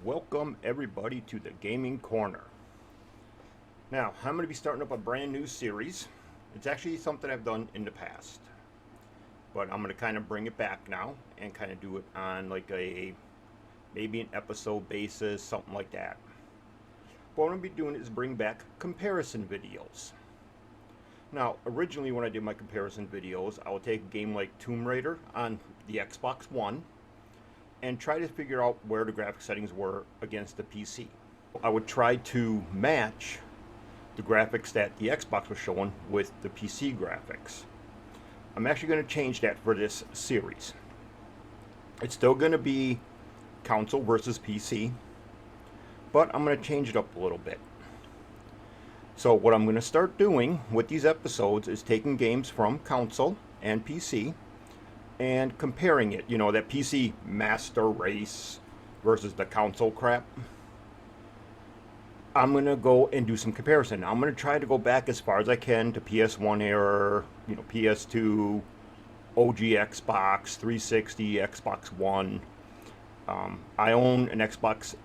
Welcome everybody to the Gaming Corner. Now, I'm going to be starting up a brand new series. It's actually something I've done in the past, but I'm going to kind of bring it back now and kind of do it on like maybe an episode basis, something like that. What I'm going to be doing is bring back comparison videos. Now, originally when I did my comparison videos, I would take a game like Tomb Raider on the Xbox One and try to figure out where the graphic settings were against the PC. I would try to match the graphics that the Xbox was showing with the PC graphics. I'm actually going to change that for this series. It's still going to be console versus PC, but I'm going to change it up a little bit. So what I'm going to start doing with these episodes is taking games from console and PC and comparing it, that PC master race versus the console crap. I'm going to go and do some comparison. I'm going to try to go back as far as I can to PS1 era, PS2, OG Xbox, 360, Xbox One. I own an Xbox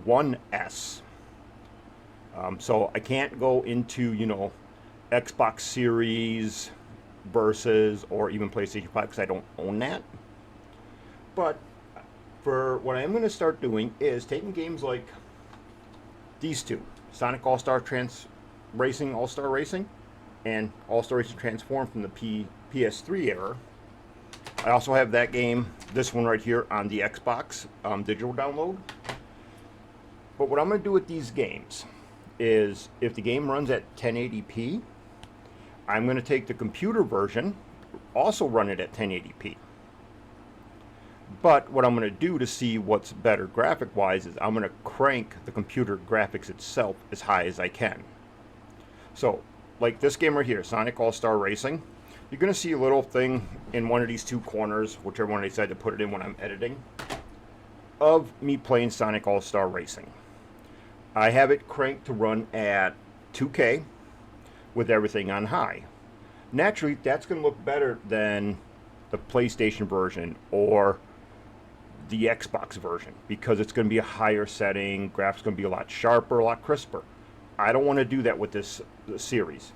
One S. So I can't go into, Xbox Series versus or even PlayStation 5 because I don't own that. But for what I am going to start doing is taking games like these two, Sonic All-Star Racing All-Star Racing and All-Star Racing Transform from the PS3 era. I also have that game, this one right here, on the Xbox digital download. But what I'm going to do with these games is if the game runs at 1080p, I'm going to take the computer version, also run it at 1080p. But what I'm going to do to see what's better graphic-wise is I'm going to crank the computer graphics itself as high as I can. So, like this game right here, Sonic All-Star Racing, you're going to see a little thing in one of these two corners, whichever one I decide to put it in when I'm editing, of me playing Sonic All-Star Racing. I have it cranked to run at 2K with everything on high. Naturally, that's going to look better than the PlayStation version or the Xbox version because it's going to be a higher setting, graphics going to be a lot sharper, a lot crisper. I don't want to do that with this series.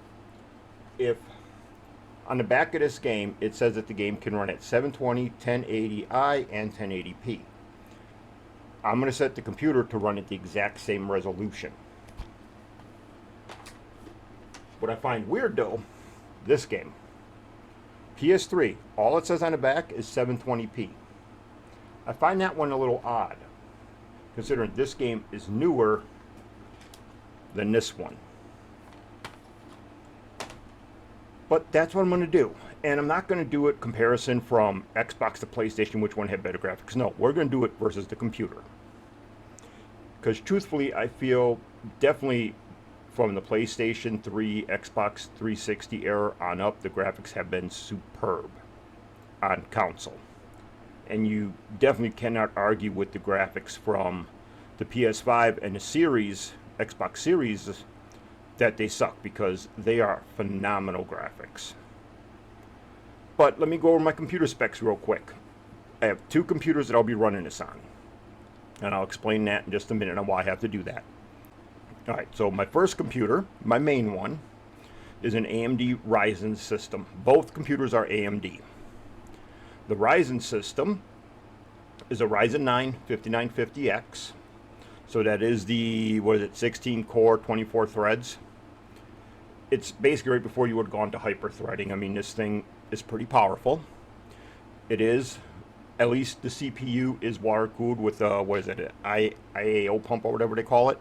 If on the back of this game it says that the game can run at 720, 1080i, and 1080p, I'm going to set the computer to run at the exact same resolution. What I find weird though, this game, PS3, all it says on the back is 720p. I find that one a little odd, considering this game is newer than this one. But that's what I'm going to do. And I'm not going to do a comparison from Xbox to PlayStation, which one had better graphics. No, we're going to do it versus the computer. Because truthfully, I feel definitely from the PlayStation 3, Xbox 360 era on up, the graphics have been superb on console. And you definitely cannot argue with the graphics from the PS5 and the Series, Xbox Series, that they suck because they are phenomenal graphics. But let me go over my computer specs real quick. I have two computers that I'll be running this on. And I'll explain that in just a minute on why I have to do that. Alright, so my first computer, my main one, is an AMD Ryzen system. Both computers are AMD. The Ryzen system is a Ryzen 9 5950X. So that is the, 16 core, 24 threads. It's basically right before you would have gone to hyper-threading. I mean, this thing is pretty powerful. It is, at least the CPU is water-cooled with, IAO pump or whatever they call it.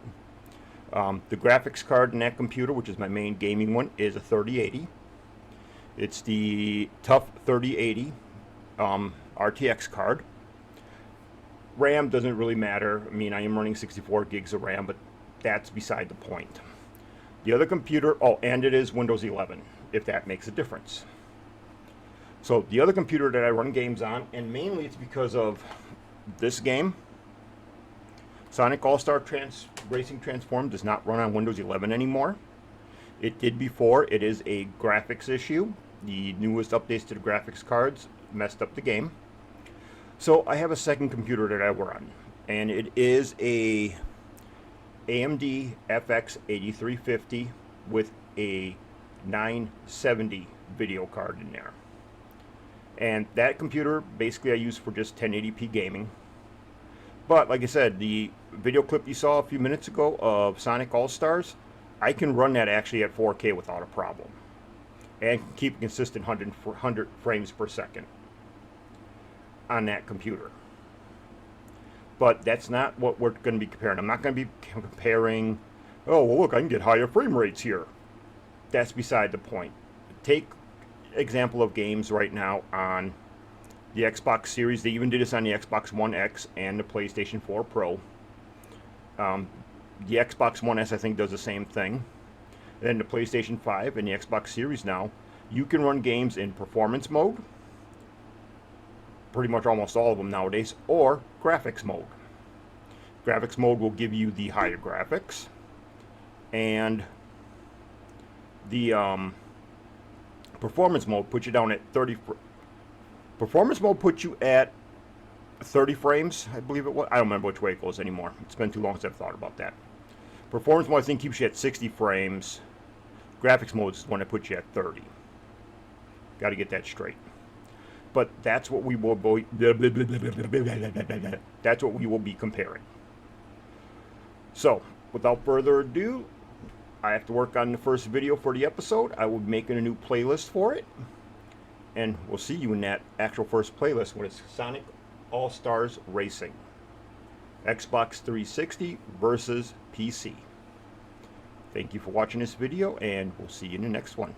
The graphics card in that computer, which is my main gaming one, is a 3080. It's the TUF 3080 RTX card. RAM doesn't really matter. I mean, I am running 64 gigs of RAM, but that's beside the point. The other computer, and it is Windows 11, if that makes a difference. So the other computer that I run games on, and mainly it's because of this game, Sonic All-Star Racing Transform does not run on Windows 11 anymore. It did before. It is a graphics issue. The newest updates to the graphics cards messed up the game. So I have a second computer that I run, and it is a AMD FX 8350 with a 970 video card in there. And that computer basically I use for just 1080p gaming. But like I said, the video clip you saw a few minutes ago of Sonic All-Stars, I can run that actually at 4K without a problem. And can keep a consistent 100 frames per second on that computer. But that's not what we're going to be comparing. I'm not going to be comparing, oh, well, look, I can get higher frame rates here. That's beside the point. Take example of games right now on the Xbox Series. They even did this on the Xbox One X and the PlayStation 4 Pro. The Xbox One S, I think, does the same thing. And then the PlayStation 5 and the Xbox Series now, you can run games in performance mode, pretty much almost all of them nowadays, or graphics mode. Graphics mode will give you the higher graphics, and the performance mode puts you down at 30. Performance mode puts you at 30 frames, I believe it was. I don't remember which way it goes anymore. It's been too long since I've thought about that. Performance mode, I think, keeps you at 60 frames. Graphics mode is the one that puts you at 30. Got to get that straight. But that's what we will be. That's what we will be comparing. So, without further ado, I have to work on the first video for the episode. I will be making a new playlist for it. And we'll see you in that actual first playlist when it's Sonic All-Stars Racing. Xbox 360 versus PC. Thank you for watching this video, and we'll see you in the next one.